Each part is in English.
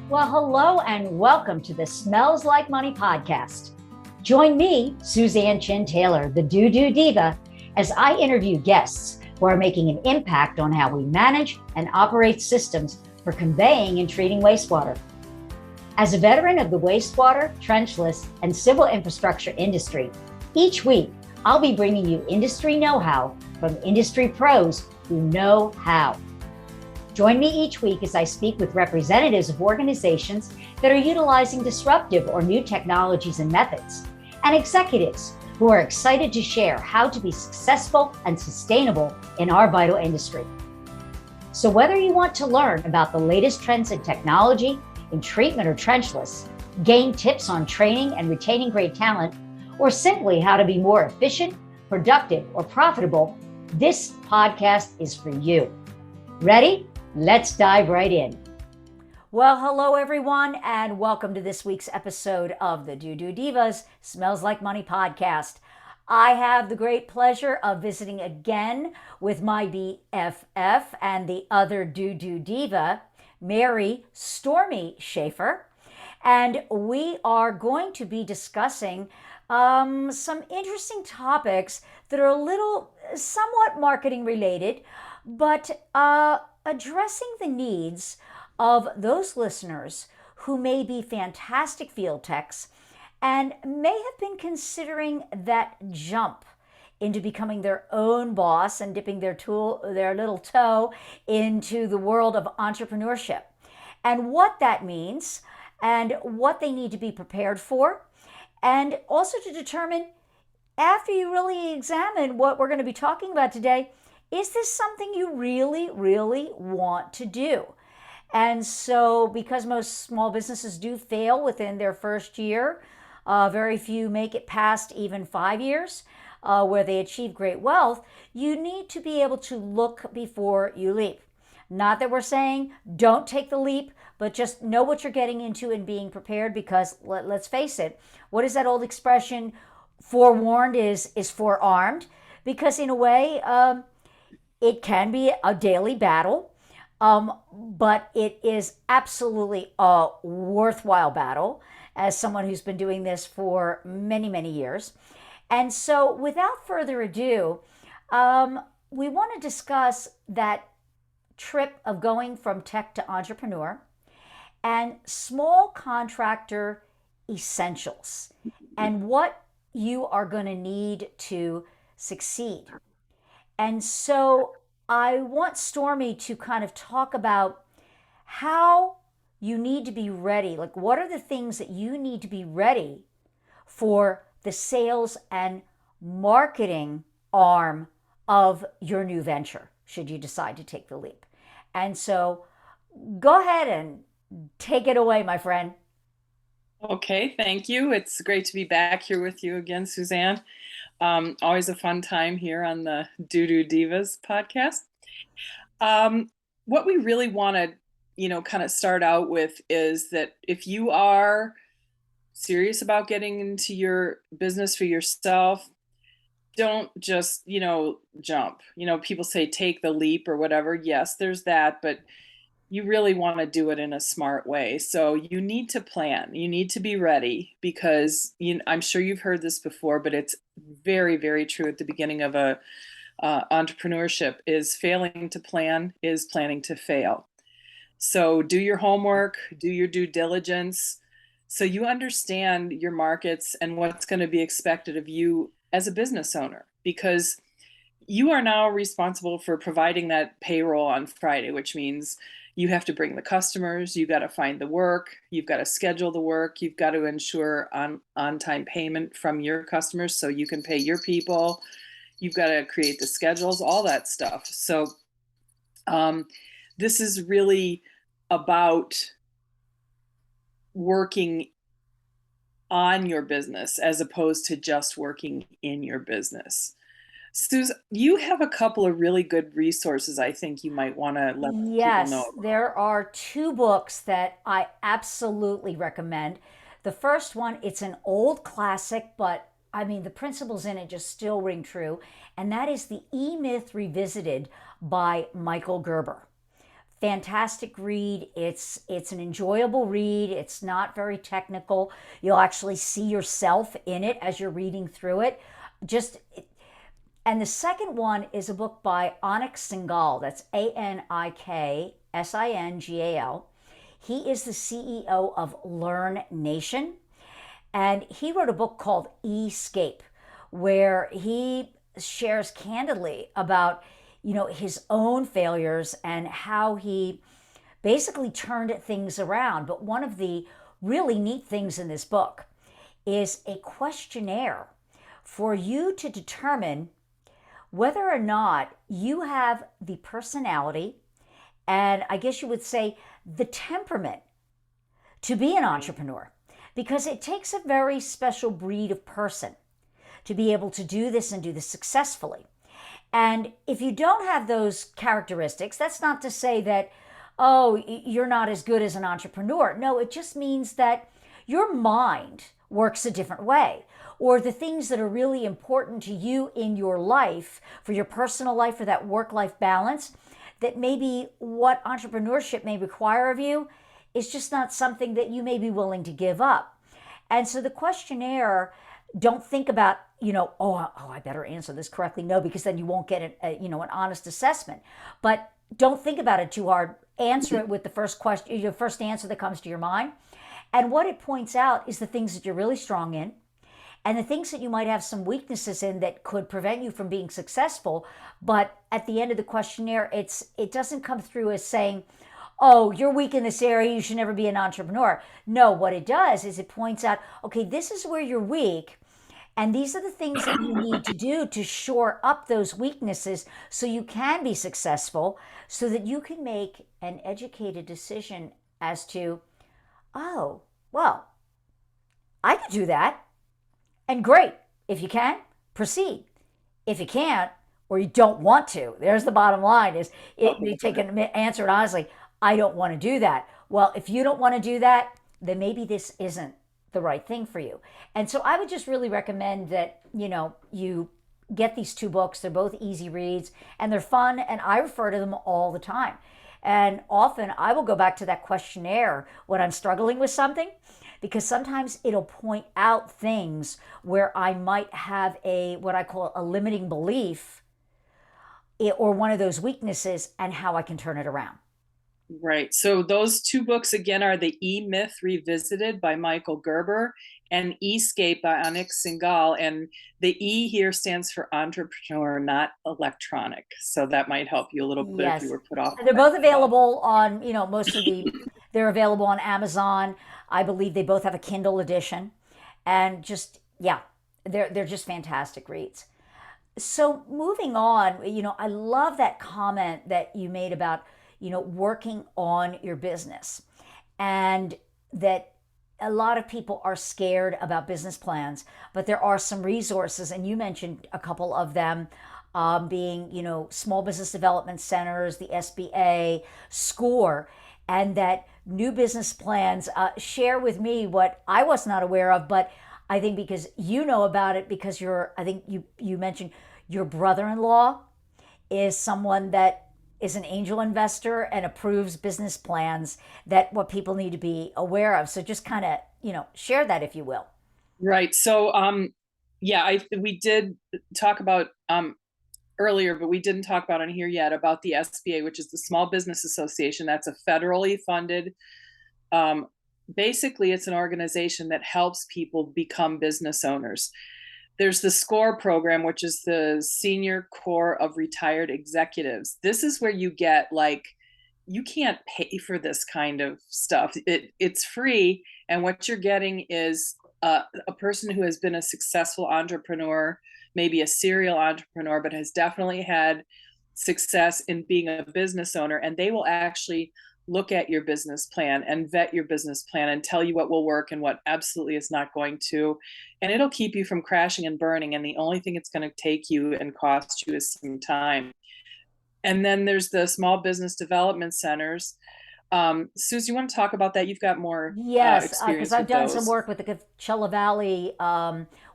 Well, hello and welcome to the Smells Like Money podcast. Join me, Suzanne Chin Taylor, the DooDoo Diva, as I interview guests who are making an impact on how we manage and operate systems for conveying and treating wastewater. As a veteran of the wastewater, trenchless, and civil infrastructure industry, each week I'll be bringing you industry know-how from industry pros who know how. Join me each week as I speak with representatives of organizations that are utilizing disruptive or new technologies and methods, and executives who are excited to share how to be successful and sustainable in our vital industry. So whether you want to learn about the latest trends in technology, in treatment or trenchless, gain tips on training and retaining great talent, or simply how to be more efficient, productive, or profitable, this podcast is for you. Ready? Let's dive right in. Well, hello everyone, and welcome to this week's episode of the DooDoo Divas Smells Like Money podcast. I have the great pleasure of visiting again with my BFF and the other DooDoo Diva, Mary Stormy Shafer, and we are going to be discussing some interesting topics that are a little somewhat marketing related, but addressing the needs of those listeners who may be fantastic field techs and may have been considering that jump into becoming their own boss and dipping their little toe into the world of entrepreneurship, and what that means and what they need to be prepared for, and also to determine, after you really examine what we're going to be talking about today, is this something you really, really want to do? And so, because most small businesses do fail within their first year, very few make it past even 5 years where they achieve great wealth, you need to be able to look before you leap. Not that we're saying don't take the leap, but just know what you're getting into and being prepared, because let's face it, what is that old expression? Forewarned is forearmed, because in a way, it can be a daily battle, but it is absolutely a worthwhile battle as someone who's been doing this for many, many years. And so without further ado, we want to discuss that trip of going from tech to entrepreneur and small contractor essentials and what you are going to need to succeed. And so I want Stormy to kind of talk about how you need to be ready. Like, what are the things that you need to be ready for the sales and marketing arm of your new venture, should you decide to take the leap? And so go ahead and take it away, my friend. Okay, thank you. It's great to be back here with you again, Suzanne. Always a fun time here on the DooDoo Divas podcast. What we really want to, kind of start out with is that if you are serious about getting into your business for yourself, don't just, jump. People say take the leap or whatever. Yes, there's that, but you really want to do it in a smart way. So you need to plan. You need to be ready, because I'm sure you've heard this before, but it's very, very true at the beginning of a entrepreneurship, is failing to plan is planning to fail. So do your homework, do your due diligence, so you understand your markets and what's going to be expected of you as a business owner, because you are now responsible for providing that payroll on Friday, which means you have to bring the customers, you got to find the work, you've got to schedule the work, you've got to ensure on-time payment from your customers so you can pay your people, you've got to create the schedules, all that stuff. So this is really about working on your business as opposed to just working in your business. Suze, you have a couple of really good resources I think you might want to let people know Yes, about. there are 2 books that I absolutely recommend. The first one, it's an old classic, but I mean, the principles in it just still ring true, and that is The E-Myth Revisited by Michael Gerber. Fantastic read. It's an enjoyable read. It's not very technical. You'll actually see yourself in it as you're reading through it. Just and the second one is a book by Anik Singal. That's Aniksingal. He is the CEO of Learn Nation, and he wrote a book called Escape, where he shares candidly about his own failures and how he basically turned things around. But one of the really neat things in this book is a questionnaire for you to determine whether or not you have the personality and, I guess you would say, the temperament to be an entrepreneur, because it takes a very special breed of person to be able to do this and do this successfully. And if you don't have those characteristics, that's not to say that, oh, you're not as good as an entrepreneur. No, it just means that your mind works a different way, or the things that are really important to you in your life, for your personal life, for that work-life balance, that maybe what entrepreneurship may require of you is just not something that you may be willing to give up. And so the questionnaire, don't think about, I better answer this correctly. No, because then you won't get an honest assessment. But don't think about it too hard. Answer it with the first question, your first answer that comes to your mind. And what it points out is the things that you're really strong in, and the things that you might have some weaknesses in that could prevent you from being successful. But at the end of the questionnaire, it doesn't come through as saying, oh, you're weak in this area, you should never be an entrepreneur. No, what it does is it points out, okay, this is where you're weak, and these are the things that you need to do to shore up those weaknesses so you can be successful, so that you can make an educated decision as to, oh, well, I could do that. And great. If you can, proceed. If you can't, or you don't want to, there's the bottom line, is you take an answer it honestly, I don't want to do that. Well, if you don't want to do that, then maybe this isn't the right thing for you. And so I would just really recommend that, you get these two books. They're both easy reads and they're fun, and I refer to them all the time. And often I will go back to that questionnaire when I'm struggling with something, because sometimes it'll point out things where I might have what I call a limiting belief, or one of those weaknesses, and how I can turn it around. Right. So those two books again are The E-Myth Revisited by Michael Gerber and Escape by Anik Singal. And the E here stands for entrepreneur, not electronic. So that might help you a little bit if you were put off. They're both available on, they're available on Amazon. I believe they both have a Kindle edition. And just, yeah, they're just fantastic reads. So moving on, I love that comment that you made about, working on your business, and that a lot of people are scared about business plans, but there are some resources, and you mentioned a couple of them, being, small business development centers, the SBA, SCORE, and that new business plans. Share with me what I was not aware of, but I think because you know about it, because I think you mentioned your brother-in-law is someone that is an angel investor and approves business plans, that what people need to be aware of. So just kind of, share that, if you will. Right. So, we did talk about earlier, but we didn't talk about on here yet about the SBA, which is the Small Business Association. That's a federally funded, basically it's an organization that helps people become business owners. There's the SCORE program, which is the Senior Corps of Retired Executives. This is where you get, you can't pay for this kind of stuff. It's free. And what you're getting is a person who has been a successful entrepreneur, maybe a serial entrepreneur, but has definitely had success in being a business owner. And they will actually look at your business plan and vet your business plan and tell you what will work and what absolutely is not going to. And it'll keep you from crashing and burning. And the only thing it's going to take you and cost you is some time. And then there's the small business development centers. Suze, you want to talk about that? You've got more experience because I've done those. some work with the Coachella Valley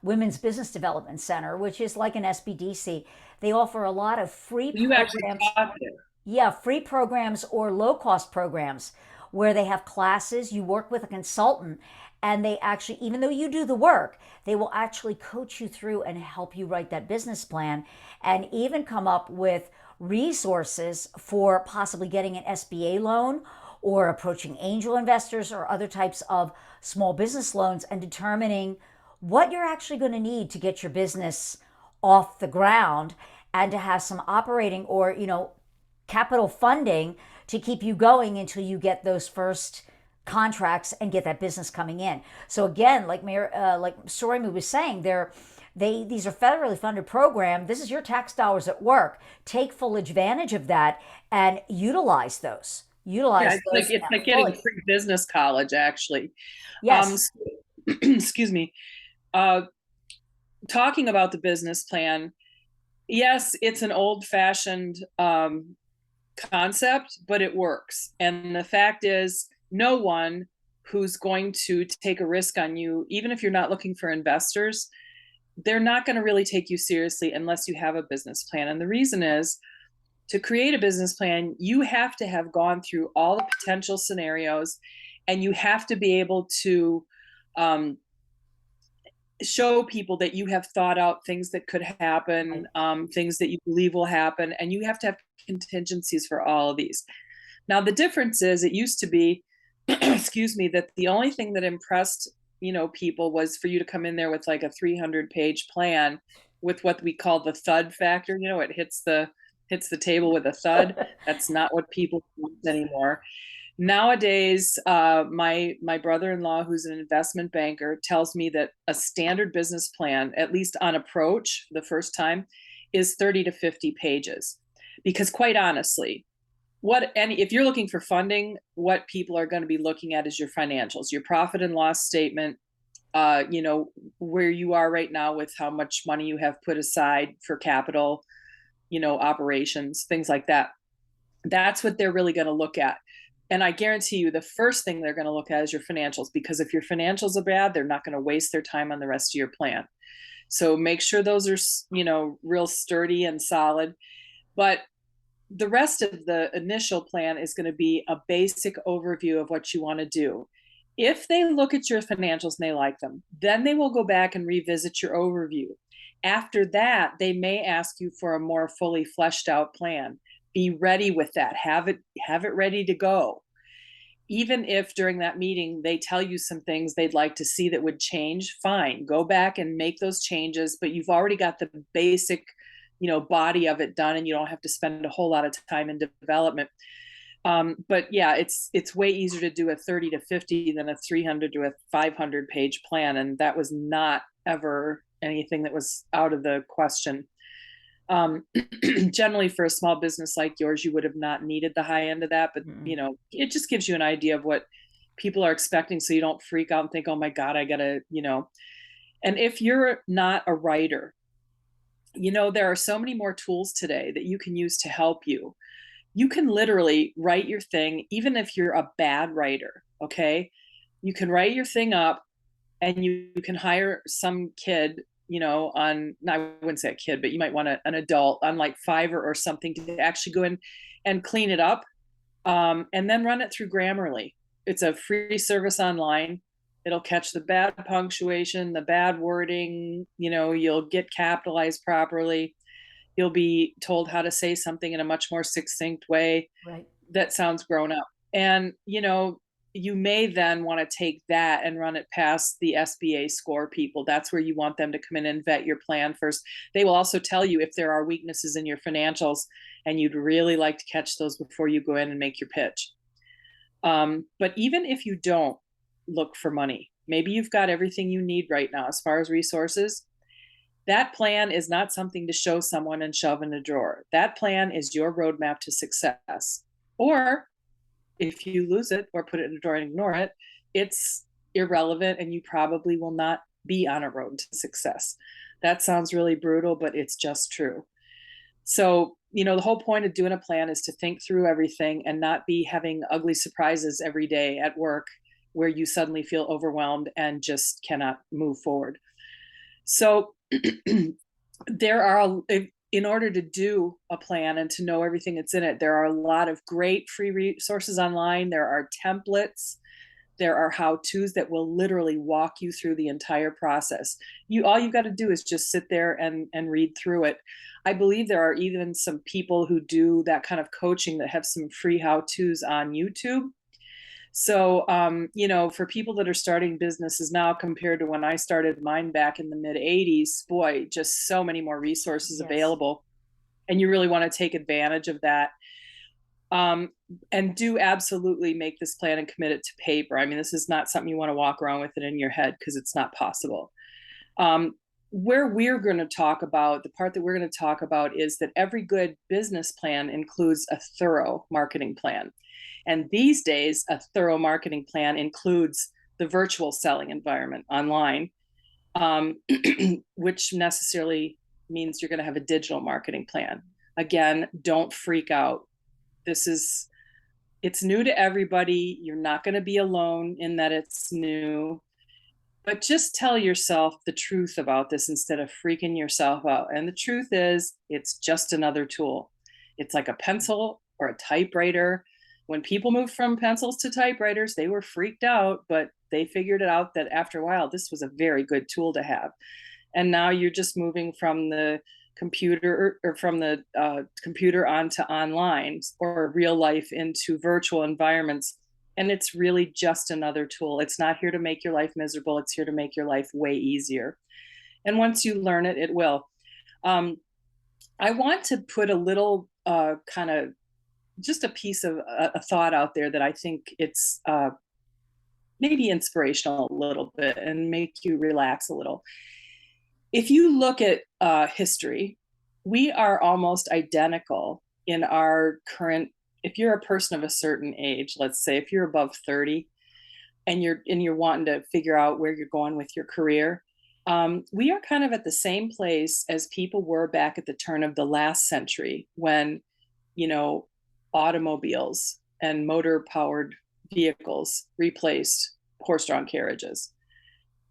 Women's Business Development Center, which is like an SBDC. They offer a lot of free You programs. actually taught there. Yeah, free programs or low cost programs where they have classes, you work with a consultant, and they actually, even though you do the work, they will actually coach you through and help you write that business plan and even come up with resources for possibly getting an SBA loan or approaching angel investors or other types of small business loans and determining what you're actually going to need to get your business off the ground and to have some operating or, capital funding to keep you going until you get those first contracts and get that business coming in. So again, like Stormy was saying, these are federally funded program. This is your tax dollars at work. Take full advantage of that and utilize those. Yeah, Utilize those it's like getting fully. free business college, actually. Yes. Excuse me. Uh, Talking about the business plan, yes, it's an old-fashioned concept, but it works. And the fact is, no one who's going to take a risk on you, even if you're not looking for investors, they're not going to really take you seriously unless you have a business plan. And the reason is, to create a business plan, you have to have gone through all the potential scenarios, and you have to be able to um, show people that you have thought out things that could happen, things that you believe will happen, and you have to have contingencies for all of these. Now, the difference is, it used to be, excuse me, that the only thing that impressed people was for you to come in there with like a 300-page plan with what we call the thud factor. It hits the table with a thud. That's not what people want anymore. Nowadays, my brother-in-law, who's an investment banker, tells me that a standard business plan, at least on approach the first time, is 30 to 50 pages. Because quite honestly, if you're looking for funding, what people are going to be looking at is your financials, your profit and loss statement, where you are right now with how much money you have put aside for capital, operations, things like that. That's what they're really going to look at. And I guarantee you, the first thing they're going to look at is your financials, because if your financials are bad, they're not going to waste their time on the rest of your plan. So make sure those are, real sturdy and solid. But the rest of the initial plan is going to be a basic overview of what you want to do. If they look at your financials and they like them, then they will go back and revisit your overview. After that, they may ask you for a more fully fleshed out plan. Be ready with that. Have it ready to go. Even if during that meeting they tell you some things they'd like to see that would change, fine, go back and make those changes, but you've already got the basic body of it done, and you don't have to spend a whole lot of time in development. But yeah, it's way easier to do a 30 to 50 than a 300 to a 500 page plan, and that was not ever anything that was out of the question. Generally, for a small business like yours, you would have not needed the high end of that, but it just gives you an idea of what people are expecting, so you don't freak out and think, oh my God, I gotta. And if you're not a writer, there are so many more tools today that you can use to help you. You can literally write your thing, even if you're a bad writer. Okay, you can write your thing up, and you can hire some kid, I wouldn't say a kid, but you might want an adult on like Fiverr or something to actually go in and clean it up, and then run it through Grammarly. It's a free service online. It'll catch the bad punctuation, the bad wording, you'll get capitalized properly. You'll be told how to say something in a much more succinct way. Right. That sounds grown up. And, you may then want to take that and run it past the SBA score people. That's where you want them to come in and vet your plan first. They will also tell you if there are weaknesses in your financials, and you'd really like to catch those before you go in and make your pitch. But even if you don't look for money, maybe you've got everything you need right now as far as resources, that plan is not something to show someone and shove in a drawer. That plan is your roadmap to success. Or if you lose it or put it in a drawer and ignore it, it's irrelevant, and you probably will not be on a road to success. That sounds really brutal, but it's just true. So, the whole point of doing a plan is to think through everything and not be having ugly surprises every day at work where you suddenly feel overwhelmed and just cannot move forward. So there are, in order to do a plan and to know everything that's in it, there are a lot of great free resources online. There are templates. There are how-tos that will literally walk you through the entire process. All you've got to do is just sit there and read through it. I believe there are even some people who do that kind of coaching that have some free how-tos on YouTube. So, for people that are starting businesses now compared to when I started mine back in the mid 80s, boy, just so many more resources available. And you really want to take advantage of that. And do absolutely make this plan and commit it to paper. I mean, this is not something you want to walk around with it in your head because it's not possible. Where we're going to talk about, the part that we're going to talk about is that every good business plan includes a thorough marketing plan. And these days, a thorough marketing plan includes the virtual selling environment online, which necessarily means you're going to have a digital marketing plan. Again, don't freak out. It's new to everybody. You're not going to be alone in that it's new, but just tell yourself the truth about this instead of freaking yourself out. And the truth is, it's just another tool. It's like a pencil or a typewriter. When people moved from pencils to typewriters, they were freaked out, but they figured it out that after a while, this was a very good tool to have. And now you're just moving from the computer or from the computer onto online or real life into virtual environments. And it's really just another tool. It's not here to make your life miserable. It's here to make your life way easier. And once you learn it, it will. I want to put a little kind of just a piece of a thought out there that I think it's maybe inspirational a little bit and make you relax a little. If you look at history, we are almost identical in our current, if you're a person of a certain age, let's say if you're above 30 and you're wanting to figure out where you're going with your career, we are kind of at the same place as people were back at the turn of the last century when, automobiles and motor powered vehicles replaced horse-drawn carriages.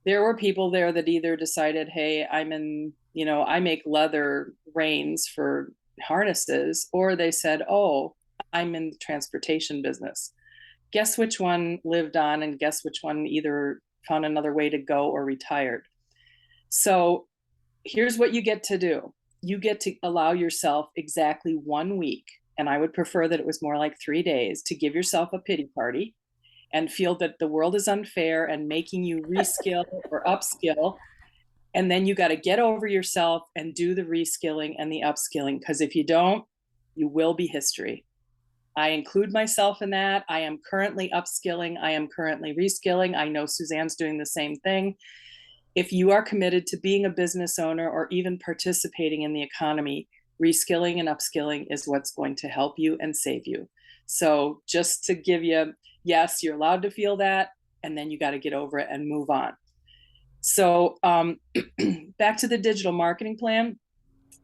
There were people there that either decided, hey, I make leather reins for harnesses, or they said, oh, I'm in the transportation business. Guess which one lived on, and guess which one either found another way to go or retired. So here's what you get to do. You get to allow yourself exactly 1 week, and I would prefer that it was more like 3 days, to give yourself a pity party and feel that the world is unfair and making you reskill or upskill. And then you got to get over yourself and do the reskilling and the upskilling, because if you don't, you will be history. I include myself in that. I am currently upskilling. I am currently reskilling. I know Suzanne's doing the same thing. If you are committed to being a business owner or even participating in the economy, reskilling and upskilling is what's going to help you and save you. So just to give you, yes, you're allowed to feel that, and then you got to get over it and move on. So back to the digital marketing plan,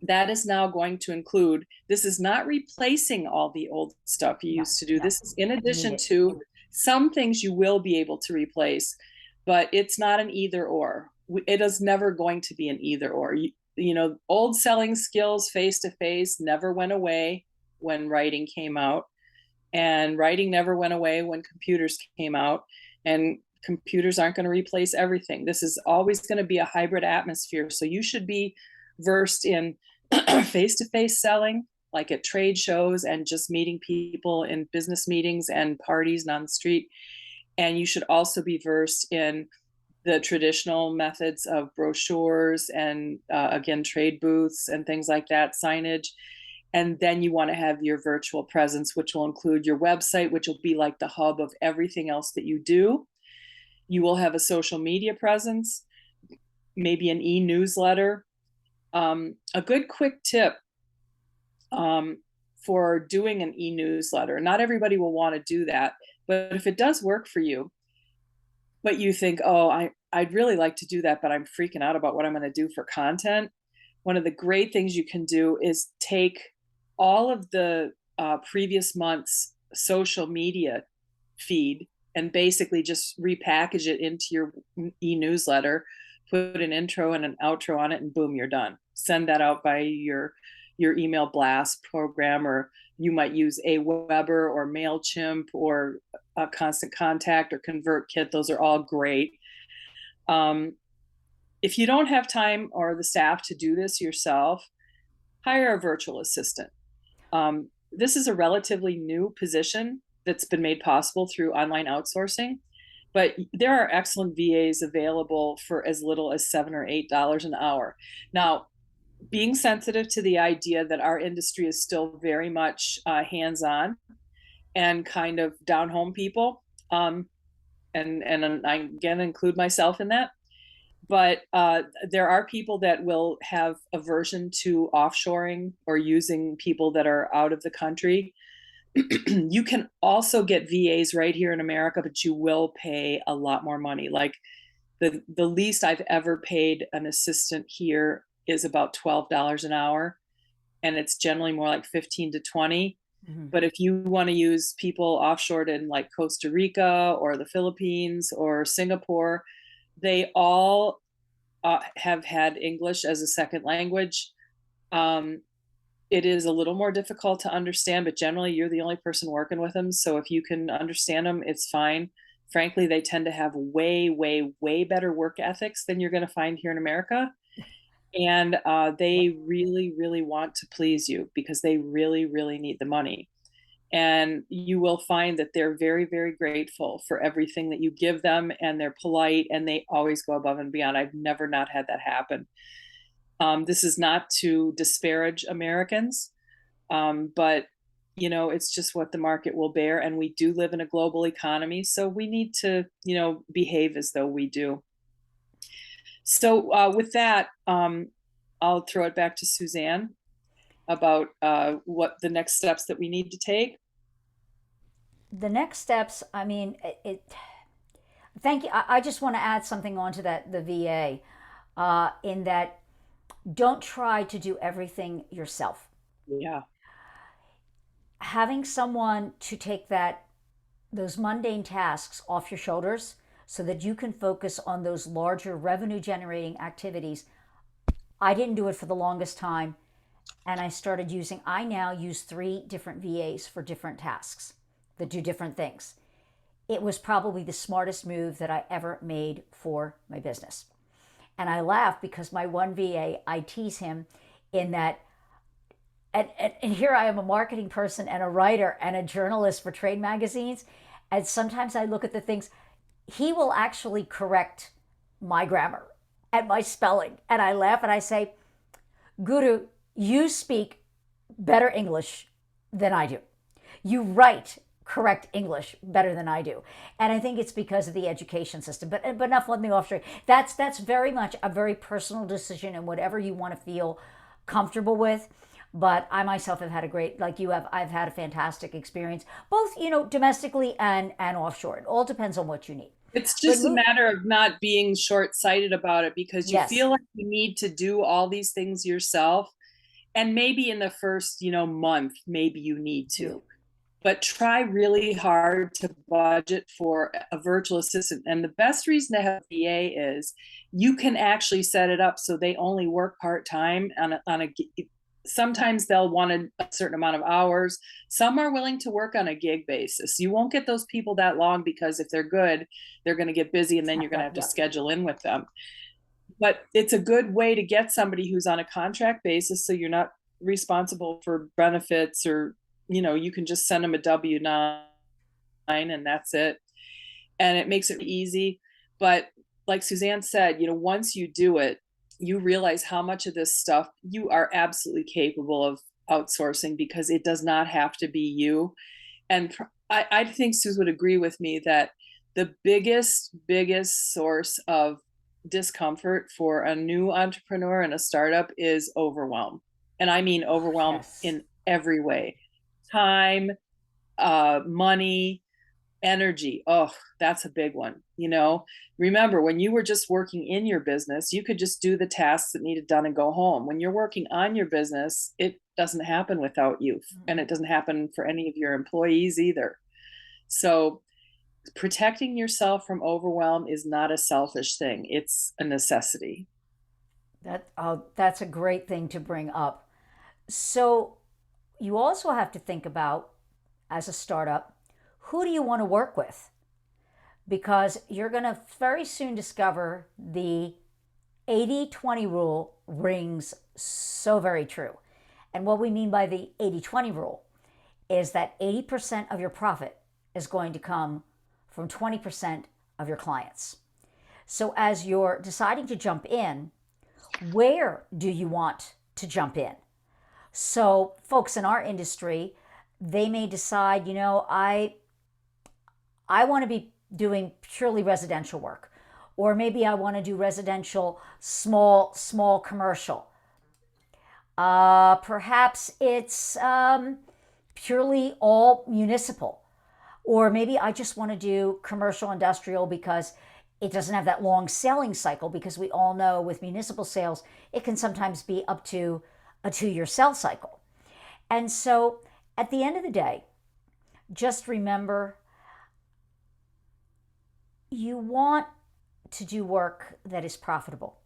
that is now going to include, this is not replacing all the old stuff you used to do. This is in addition to some things you will be able to replace, but it's not an either or. It is never going to be an either or. Old selling skills face-to-face never went away when writing came out, and writing never went away when computers came out, and computers aren't going to replace everything. This is always going to be a hybrid atmosphere. So you should be versed in face-to-face selling, like at trade shows and just meeting people in business meetings and parties and on the street. And you should also be versed in the traditional methods of brochures and again, trade booths and things like that, signage. And then you want to have your virtual presence, which will include your website, which will be like the hub of everything else that you do. You will have a social media presence, maybe an e-newsletter. A good quick tip for doing an e-newsletter. Not everybody will want to do that, but if it does work for you, but you think, oh, I'd really like to do that, but I'm freaking out about what I'm going to do for content. One of the great things you can do is take all of the previous month's social media feed and basically just repackage it into your e-newsletter, put an intro and an outro on it, and boom, you're done. Send that out by your your email blast program, or you might use Aweber or MailChimp or Constant Contact or ConvertKit. Those are all great. If you don't have time or the staff to do this yourself, hire a virtual assistant. This is a relatively new position that's been made possible through online outsourcing, but there are excellent VAs available for as little as $7 or $8 an hour. Now, being sensitive to the idea that our industry is still very much hands-on and kind of down-home people, and I again include myself in that. But there are people that will have aversion to offshoring or using people that are out of the country. You can also get VAs right here in America, but you will pay a lot more money. Like the least I've ever paid an assistant here is about $12 an hour, and it's generally more like 15 to 20. Mm-hmm. But if you want to use people offshored in like Costa Rica or the Philippines or Singapore, they all have had English as a second language. It is a little more difficult to understand, but generally you're the only person working with them. So if you can understand them, it's fine. Frankly, they tend to have way, way, way better work ethics than you're going to find here in America. And they really, really want to please you because they really, really need the money. And you will find that they're very, very grateful for everything that you give them, and they're polite and they always go above and beyond. I've never not had that happen. This is not to disparage Americans, but it's just what the market will bear. And we do live in a global economy, so we need to, behave as though we do. So with that, I'll throw it back to Suzanne about what the next steps that we need to take. The next steps, thank you. I just want to add something onto that, the VA, in that don't try to do everything yourself. Yeah. Having someone to take those mundane tasks off your shoulders so that you can focus on those larger revenue generating activities. I didn't do it for the longest time. And I now use 3 different VAs for different tasks that do different things. It was probably the smartest move that I ever made for my business. And I laugh because my one VA, I tease him in that, and here I am, a marketing person and a writer and a journalist for trade magazines. And sometimes I look at the things, he will actually correct my grammar and my spelling. And I laugh and I say, Guru, you speak better English than I do. You write correct English better than I do. And I think it's because of the education system. But enough on the offshore. That's very much a very personal decision and whatever you want to feel comfortable with. But I myself have had a great, like you have, I've had a fantastic experience, both, domestically and offshore. It all depends on what you need. It's just a matter of not being short-sighted about it because you feel like you need to do all these things yourself. And maybe in the first, month, maybe you need to. But try really hard to budget for a virtual assistant. And the best reason to have a VA is you can actually set it up so they only work part-time on a sometimes they'll want a certain amount of hours. Some are willing to work on a gig basis. You won't get those people that long because if they're good, they're going to get busy and then you're going to have to schedule in with them. But it's a good way to get somebody who's on a contract basis so you're not responsible for benefits or, you can just send them a W-9 and that's it. And it makes it easy. But like Suzanne said, once you do it, you realize how much of this stuff you are absolutely capable of outsourcing because it does not have to be you. And I think Suze would agree with me that the biggest source of discomfort for a new entrepreneur and a startup is overwhelm. And I mean overwhelm in every way. Time, money, energy. Oh, that's a big one. Remember when you were just working in your business, you could just do the tasks that needed done and go home. When you're working on your business, it doesn't happen without you. And it doesn't happen for any of your employees either. So protecting yourself from overwhelm is not a selfish thing. It's a necessity. That's a great thing to bring up. So you also have to think about, as a startup, who do you want to work with? Because you're going to very soon discover the 80-20 rule rings so very true. And what we mean by the 80-20 rule is that 80% of your profit is going to come from 20% of your clients. So as you're deciding to jump in, where do you want to jump in? So folks in our industry, they may decide, I want to be doing purely residential work, or maybe I want to do residential, small commercial. Perhaps it's purely all municipal, or maybe I just want to do commercial industrial because it doesn't have that long selling cycle, because we all know with municipal sales, it can sometimes be up to a 2-year sell cycle. And so at the end of the day, just remember, you want to do work that is profitable.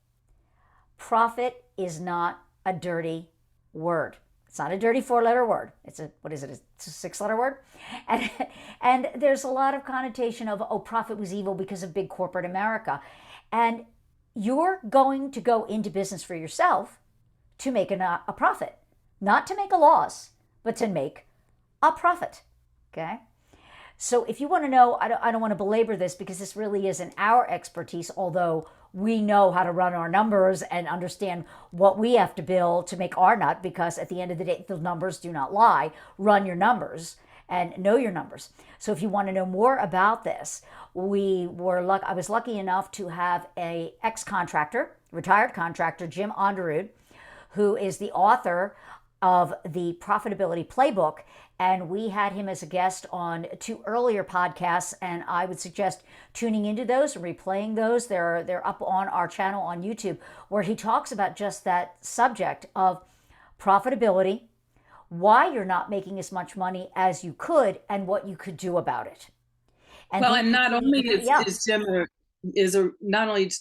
Profit is not a dirty word. It's not a dirty 4-letter word. It's a, what is it? It's a 6-letter word. And there's a lot of connotation of, oh, profit was evil because of big corporate America. And you're going to go into business for yourself to make a profit, not to make a loss, but to make a profit. Okay? So if you want to know, I don't want to belabor this because this really isn't our expertise, although we know how to run our numbers and understand what we have to build to make our nut, because at the end of the day, the numbers do not lie. Run your numbers and know your numbers. So if you want to know more about this, I was lucky enough to have a ex-contractor, retired contractor, Jim Onderud, who is the author of the Profitability Playbook. And we had him as a guest on 2 earlier podcasts, and I would suggest tuning into those and replaying those. They're up on our channel on YouTube, where he talks about just that subject of profitability, why you're not making as much money as you could, and what you could do about it. And not only is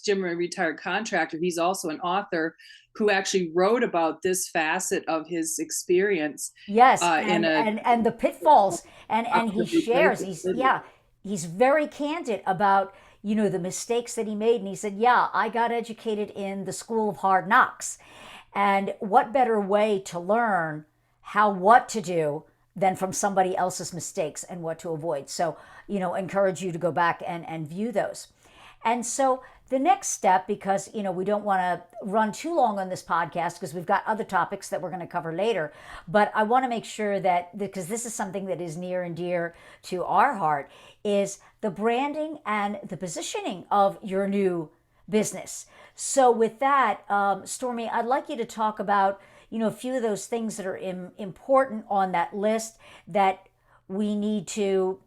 Jim a retired contractor, he's also an author who actually wrote about this facet of his experience. Yes, and the pitfalls, and he shares. He's very candid about the mistakes that he made, and he said, "Yeah, I got educated in the school of hard knocks, and what better way to learn what to do than from somebody else's mistakes and what to avoid." So, encourage you to go back and view those. And so the next step, because we don't want to run too long on this podcast because we've got other topics that we're going to cover later, but I want to make sure that, because this is something that is near and dear to our heart, is the branding and the positioning of your new business. So with that, Stormy, I'd like you to talk about a few of those things that are important on that list that we need to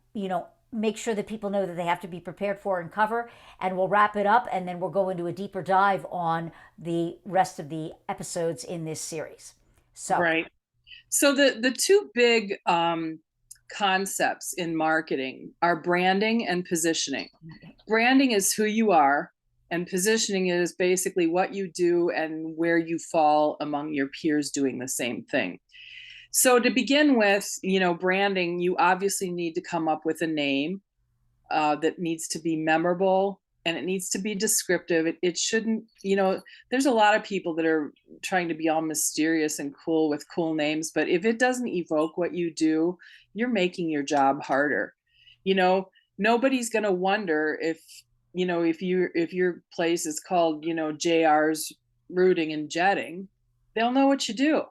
make sure that people know that they have to be prepared for and cover. And we'll wrap it up, and then we'll go into a deeper dive on the rest of the episodes in this series. So right. So the 2 big concepts in marketing are branding and positioning. Branding is who you are, and positioning is basically what you do and where you fall among your peers doing the same thing. So to begin with, branding, you obviously need to come up with a name that needs to be memorable, and it needs to be descriptive. It shouldn't, there's a lot of people that are trying to be all mysterious and cool with cool names, but if it doesn't evoke what you do, you're making your job harder. Nobody's going to wonder if your place is called, JR's Rooting and Jetting. They'll know what you do.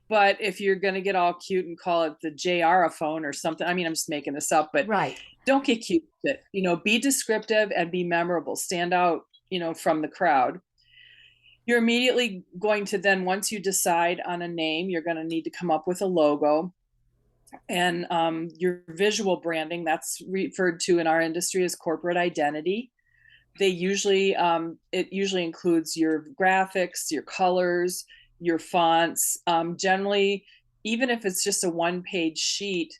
But if you're going to get all cute and call it the JR phone or something, I mean, I'm just making this up, but right. Don't get cute with it. Be descriptive and be memorable. Stand out, from the crowd. You're immediately going to then, once you decide on a name, you're going to need to come up with a logo. And your visual branding, that's referred to in our industry as corporate identity. It usually includes your graphics, your colors, your fonts. Generally, even if it's just a 1-page sheet,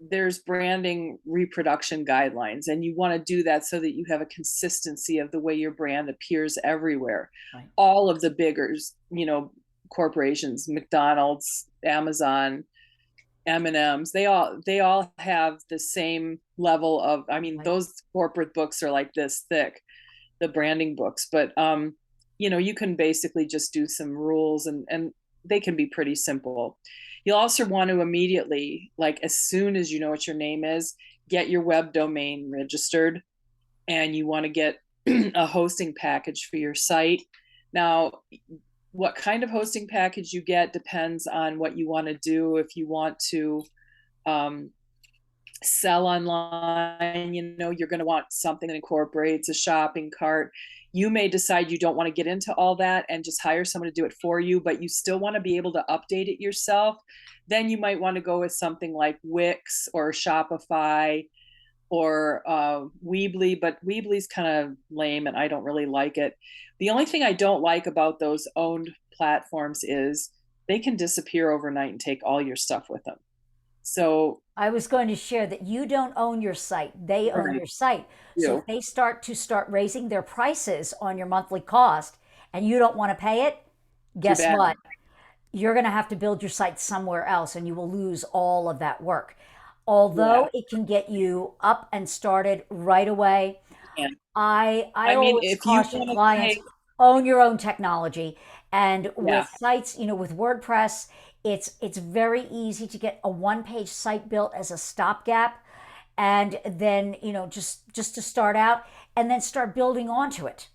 there's branding reproduction guidelines, and you want to do that so that you have a consistency of the way your brand appears everywhere. Right. All of the biggers, corporations, McDonald's, Amazon, M&Ms, they all have the same level of, I mean, those corporate books are like this thick, the branding books, but you can basically just do some rules, and they can be pretty simple. You'll also want to immediately, like as soon as you know what your name is, get your web domain registered, and you want to get a hosting package for your site. Now, what kind of hosting package you get depends on what you want to do. If you want to sell online, you're going to want something that incorporates a shopping cart. You may decide you don't want to get into all that and just hire someone to do it for you, but you still want to be able to update it yourself. Then you might want to go with something like Wix or Shopify or Weebly, but Weebly's kind of lame and I don't really like it. The only thing I don't like about those owned platforms is they can disappear overnight and take all your stuff with them. So I was going to share that you don't own your site. They own your site. So if they start raising their prices on your monthly cost and you don't want to pay it, guess what? You're going to have to build your site somewhere else and you will lose all of that work. Although it can get you up and started right away, I always caution clients, own your own technology. And with sites, with WordPress, it's very easy to get a one-page site built as a stopgap, and then just to start out, and then start building onto it.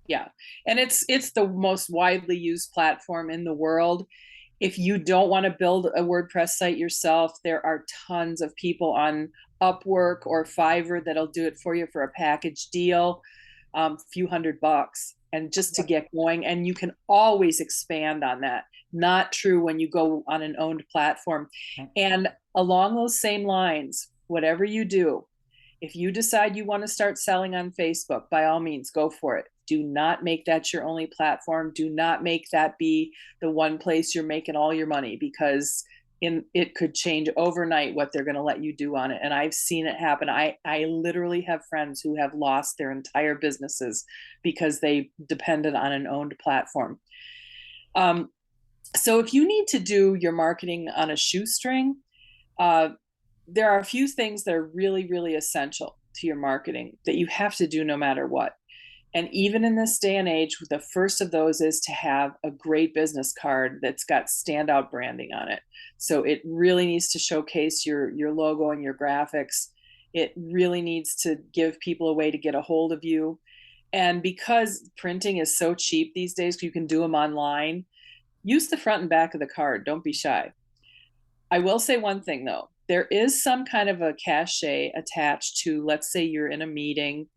Yeah, and it's the most widely used platform in the world. If you don't want to build a WordPress site yourself, there are tons of people on Upwork or Fiverr that'll do it for you for a package deal, a few $100, and just to get going. And you can always expand on that. Not true when you go on an owned platform. And along those same lines, whatever you do, if you decide you want to start selling on Facebook, by all means, go for it. Do not make that your only platform. Do not make that be the one place you're making all your money, because it could change overnight what they're going to let you do on it. And I've seen it happen. I literally have friends who have lost their entire businesses because they depended on an owned platform. So if you need to do your marketing on a shoestring, there are a few things that are really, really essential to your marketing that you have to do no matter what. And even in this day and age, the first of those is to have a great business card that's got standout branding on it. So it really needs to showcase your logo and your graphics. It really needs to give people a way to get a hold of you. And because printing is so cheap these days, you can do them online. Use the front and back of the card. Don't be shy. I will say one thing though. There is some kind of a cachet attached to, let's say you're in a meeting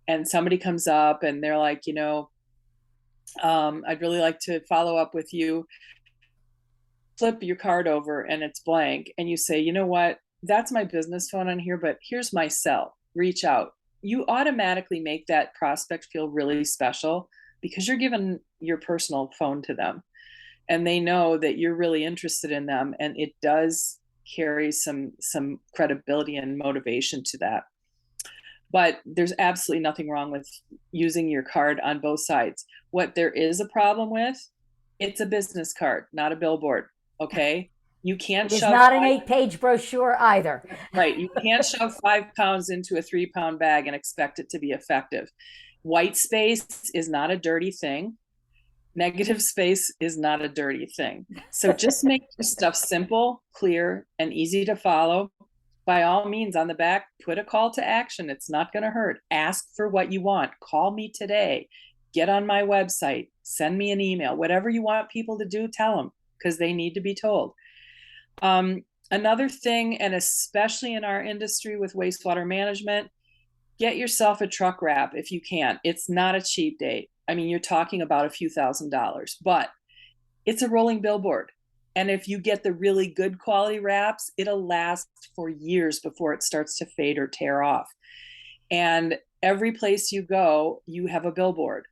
and somebody comes up and they're like, I'd really like to follow up with you. Flip your card over and it's blank. And you say, you know what? That's my business phone on here, but here's my cell. Reach out. You automatically make that prospect feel really special because you're giving your personal phone to them. And they know that you're really interested in them. And it does carry some credibility and motivation to that. But there's absolutely nothing wrong with using your card on both sides. What there is a problem with, it's a business card, not a billboard. Okay. You can't shove. It's not an 8-page brochure either. Right. You can't shove 5 pounds into a 3-pound bag and expect it to be effective. White space is not a dirty thing. Negative space is not a dirty thing. So just make your stuff simple, clear, and easy to follow. By all means, on the back, put a call to action. It's not going to hurt. Ask for what you want. Call me today. Get on my website. Send me an email. Whatever you want people to do, tell them, because they need to be told. Another thing, and especially in our industry with wastewater management, get yourself a truck wrap if you can. It's not a cheap date. I mean, you're talking about a few $1,000s, but it's a rolling billboard. And if you get the really good quality wraps, it'll last for years before it starts to fade or tear off. And every place you go, you have a billboard.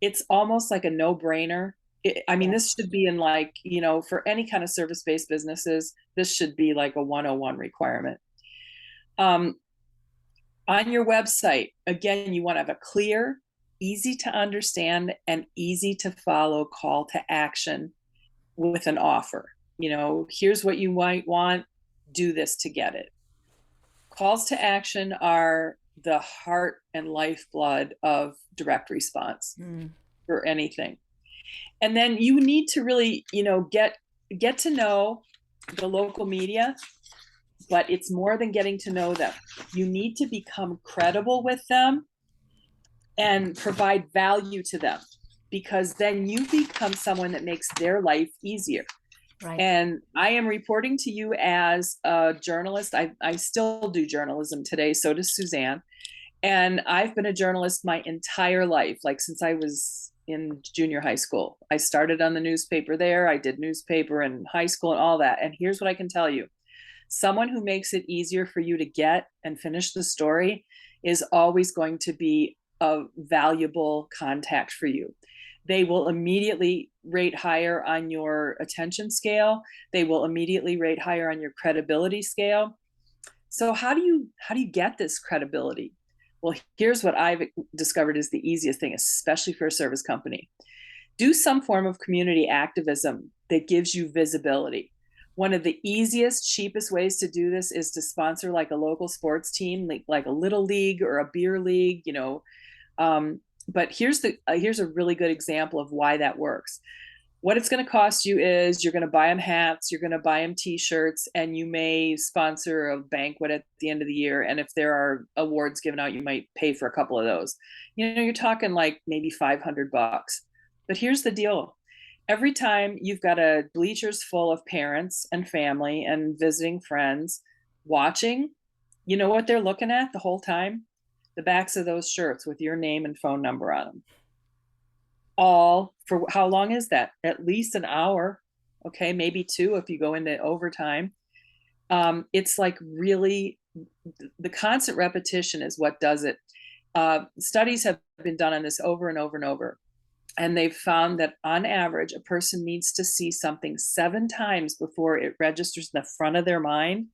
It's almost like a no-brainer. This should be in for any kind of service-based businesses, this should be like a 101 requirement. On your website, again, you want to have a clear, easy to understand, and easy to follow call to action. with an offer. Here's what you might want, do this to get it. Calls to action are the heart and lifeblood of direct response for anything. And then you need to really, get to know the local media, but it's more than getting to know them. You need to become credible with them and provide value to them, because then you become someone that makes their life easier. Right. And I am reporting to you as a journalist. I still do journalism today. So does Suzanne. And I've been a journalist my entire life, like since I was in junior high school. I started on the newspaper there. I did newspaper in high school and all that. And here's what I can tell you. Someone who makes it easier for you to get and finish the story is always going to be a valuable contact for you. They will immediately rate higher on your attention scale. They will immediately rate higher on your credibility scale. So how do you get this credibility? Well, here's what I've discovered is the easiest thing, especially for a service company. Do some form of community activism that gives you visibility. One of the easiest, cheapest ways to do this is to sponsor like a local sports team, like a little league or a beer league, but here's a really good example of why that works. What it's going to cost you is you're going to buy them hats, you're going to buy them t-shirts, and you may sponsor a banquet at the end of the year. And if there are awards given out, you might pay for a couple of those. You're talking like maybe $500. But here's the deal. Every time you've got a bleachers full of parents and family and visiting friends watching, you know what they're looking at the whole time? The backs of those shirts with your name and phone number on them. All for how long is that? At least an hour. Okay, maybe 2 if you go into overtime. It's like really the constant repetition is what does it. Studies have been done on this over and over and over. And they've found that on average, a person needs to see something 7 times before it registers in the front of their mind.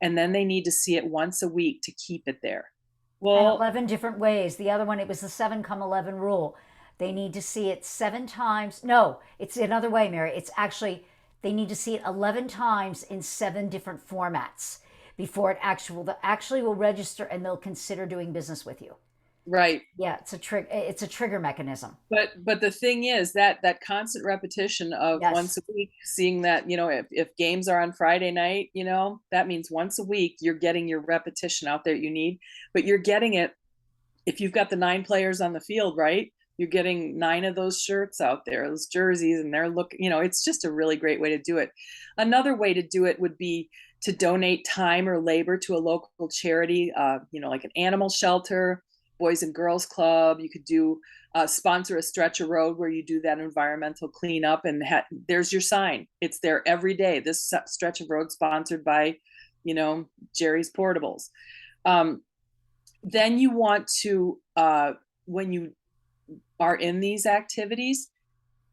And then they need to see it once a week to keep it there. Well, and 11 different ways. The other one, it was the 7-11 rule. They need to see it 7 times. No, it's another way, Mary. It's actually, they need to see it 11 times in 7 different formats before it actually will register and they'll consider doing business with you. Right. Yeah, it's a trigger mechanism. But the thing is that constant repetition of Yes. once a week, seeing that, if games are on Friday night, that means once a week you're getting your repetition out there you need, but you're getting it if you've got the 9 players on the field, right? You're getting 9 of those shirts out there, those jerseys, and they're it's just a really great way to do it. Another way to do it would be to donate time or labor to a local charity, like an animal shelter, Boys and Girls Club. You could do sponsor a stretch of road where you do that environmental cleanup, and there's your sign. It's there every day. This stretch of road sponsored by, Jerry's Portables. Then you want to, when you are in these activities,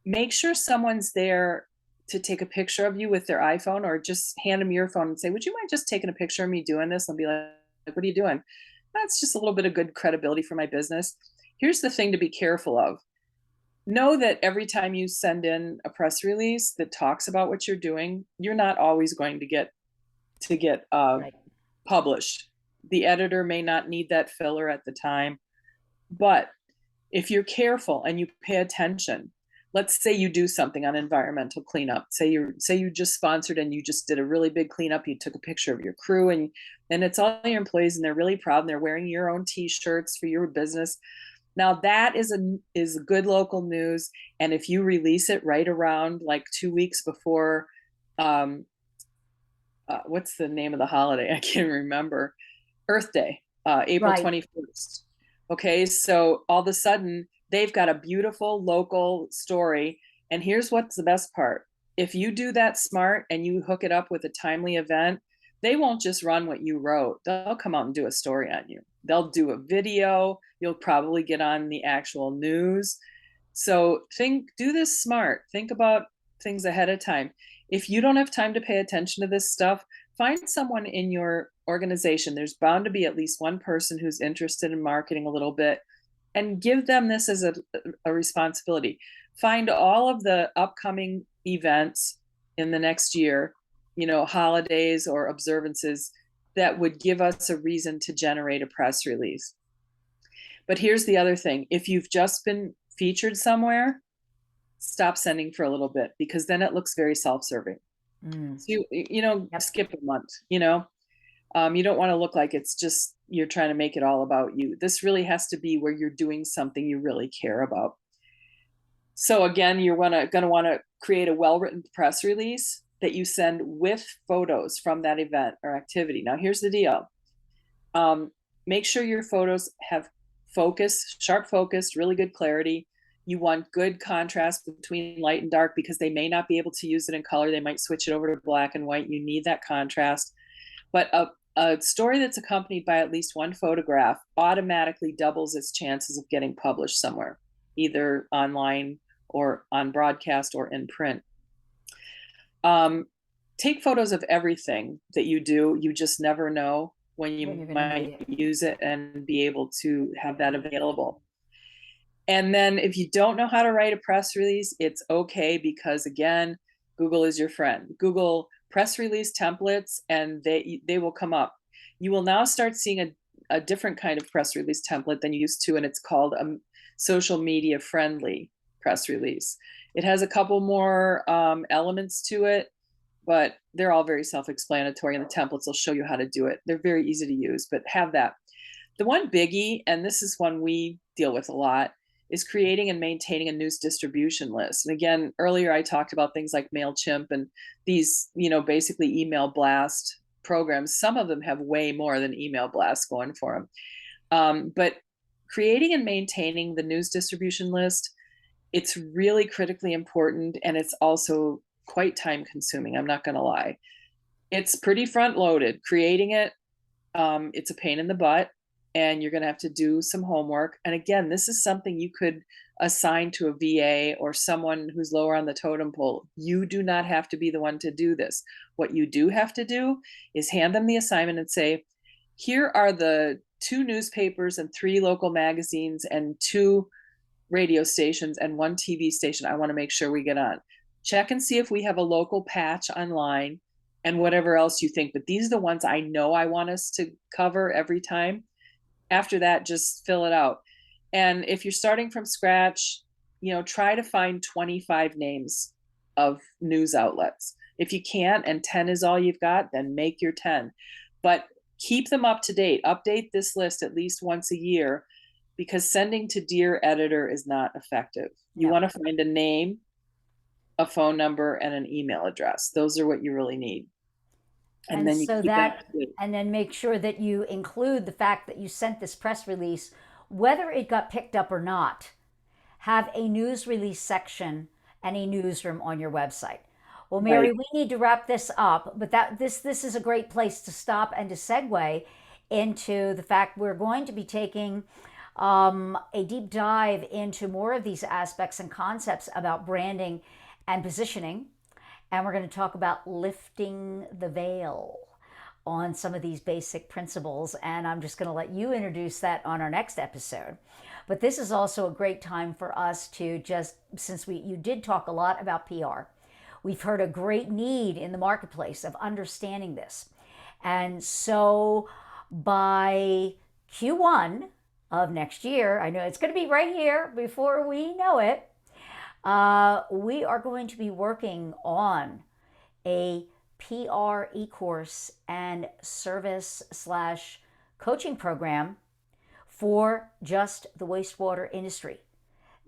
make sure someone's there to take a picture of you with their iPhone, or just hand them your phone and say, would you mind just taking a picture of me doing this? And be like, what are you doing? That's just a little bit of good credibility for my business. Here's the thing to be careful of. Know that every time you send in a press release that talks about what you're doing, you're not always going to get right. Published. The editor may not need that filler at the time, but if you're careful and you pay attention, let's say you do something on environmental cleanup. Say you just sponsored and you just did a really big cleanup. You took a picture of your crew and it's all your employees and they're really proud and they're wearing your own t-shirts for your business. Now that is good local news. And if you release it right around like 2 weeks before, what's the name of the holiday? I can't remember. Earth Day, April 21st. Okay, so all of a sudden they've got a beautiful local story. And here's what's the best part. If you do that smart and you hook it up with a timely event, they won't just run what you wrote. They'll come out and do a story on you. They'll do a video. You'll probably get on the actual news. So do this smart. Think about things ahead of time. If you don't have time to pay attention to this stuff, find someone in your organization. There's bound to be at least one person who's interested in marketing a little bit, and give them this as a responsibility. Find all of the upcoming events in the next year, holidays or observances that would give us a reason to generate a press release. But here's the other thing. If you've just been featured somewhere, stop sending for a little bit, because then it looks very self-serving. So Yep. skip a month, you don't want to look like it's just you're trying to make it all about you. This really has to be where you're doing something you really care about. So again, you're going to want to create a well-written press release that you send with photos from that event or activity. Now, here's the deal. Make sure your photos have focus, sharp focus, really good clarity. You want good contrast between light and dark, because they may not be able to use it in color. They might switch it over to black and white. You need that contrast. But a story that's accompanied by at least one photograph automatically doubles its chances of getting published somewhere, either online or on broadcast or in print. Take photos of everything that you do. You just never know when you might use it and be able to have that available. And then if you don't know how to write a press release, it's okay, because again, Google is your friend. Google press release templates and they will come up. You will now start seeing a different kind of press release template than you used to, and it's called a social media friendly press release. It has a couple more elements to it, but they're all very self-explanatory, and the templates will show you how to do it. They're very easy to use, but have that. The one biggie, and this is one we deal with a lot, is creating and maintaining a news distribution list. And again, earlier I talked about things like MailChimp and these, basically email blast programs. Some of them have way more than email blasts going for them. But creating and maintaining the news distribution list, it's really critically important, and it's also quite time consuming. I'm not going to lie. It's pretty front loaded. Creating it, it's a pain in the butt, and you're going to have to do some homework. And again, this is something you could assign to a VA or someone who's lower on the totem pole. You do not have to be the one to do this. What you do have to do is hand them the assignment and say, here are the 2 newspapers and 3 local magazines and 2 radio stations and 1 TV station I want to make sure we get on. Check and see if we have a local patch online and whatever else you think. But these are the ones I know I want us to cover every time. After that, just fill it out. And if you're starting from scratch, try to find 25 names of news outlets. If you can't, and 10 is all you've got, then make your 10. But keep them up to date. Update this list at least once a year, because sending to Dear Editor is not effective. You want to find a name, a phone number, and an email address. Those are what you really need. And then and then make sure that you include the fact that you sent this press release, whether it got picked up or not. Have a news release section and a newsroom on your website. Well, Mary, we need to wrap this up, but this is a great place to stop and to segue into the fact we're going to be taking a deep dive into more of these aspects and concepts about branding and positioning. And we're going to talk about lifting the veil on some of these basic principles. And I'm just going to let you introduce that on our next episode. But this is also a great time for us to since you did talk a lot about PR, we've heard a great need in the marketplace of understanding this. And so by Q1 of next year, I know it's going to be right here before we know it, we are going to be working on a PR e-course and service/coaching program for just the wastewater industry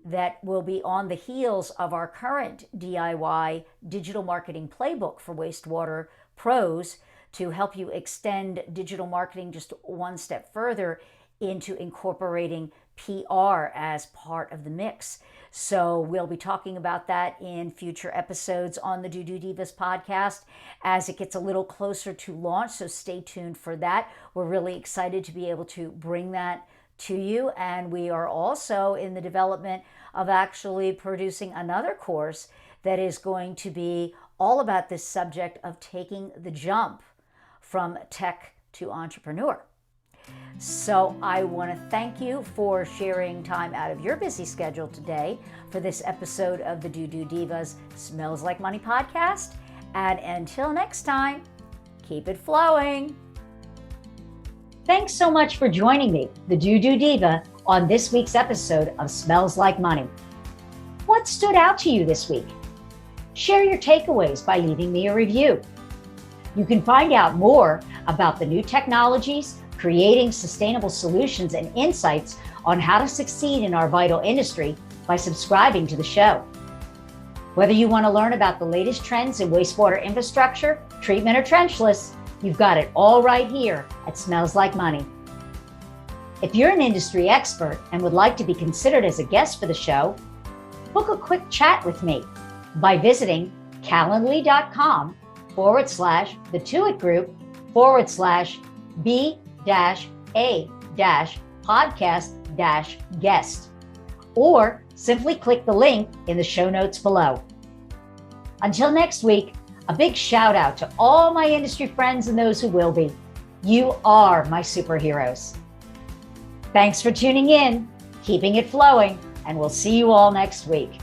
that will be on the heels of our current DIY digital marketing playbook for wastewater pros to help you extend digital marketing just one step further into incorporating PR as part of the mix. So we'll be talking about that in future episodes on the DooDoo Divas podcast as it gets a little closer to launch. So stay tuned for that. We're really excited to be able to bring that to you. And we are also in the development of actually producing another course that is going to be all about this subject of taking the jump from tech to entrepreneur. So I want to thank you for sharing time out of your busy schedule today for this episode of the DooDoo Divas Smells Like Money podcast. And until next time, keep it flowing. Thanks so much for joining me, the DooDoo Diva, on this week's episode of Smells Like Money. What stood out to you this week? Share your takeaways by leaving me a review. You can find out more about the new technologies, creating sustainable solutions, and insights on how to succeed in our vital industry by subscribing to the show. Whether you want to learn about the latest trends in wastewater infrastructure, treatment, or trenchless, you've got it all right here at Smells Like Money. If you're an industry expert and would like to be considered as a guest for the show, book a quick chat with me by visiting calendly.com/the2it group/B-A-podcast-guest, or simply click the link in the show notes below. Until next week, a big shout out to all my industry friends and those who will be. You are my superheroes. Thanks for tuning in, keeping it flowing, and we'll see you all next week.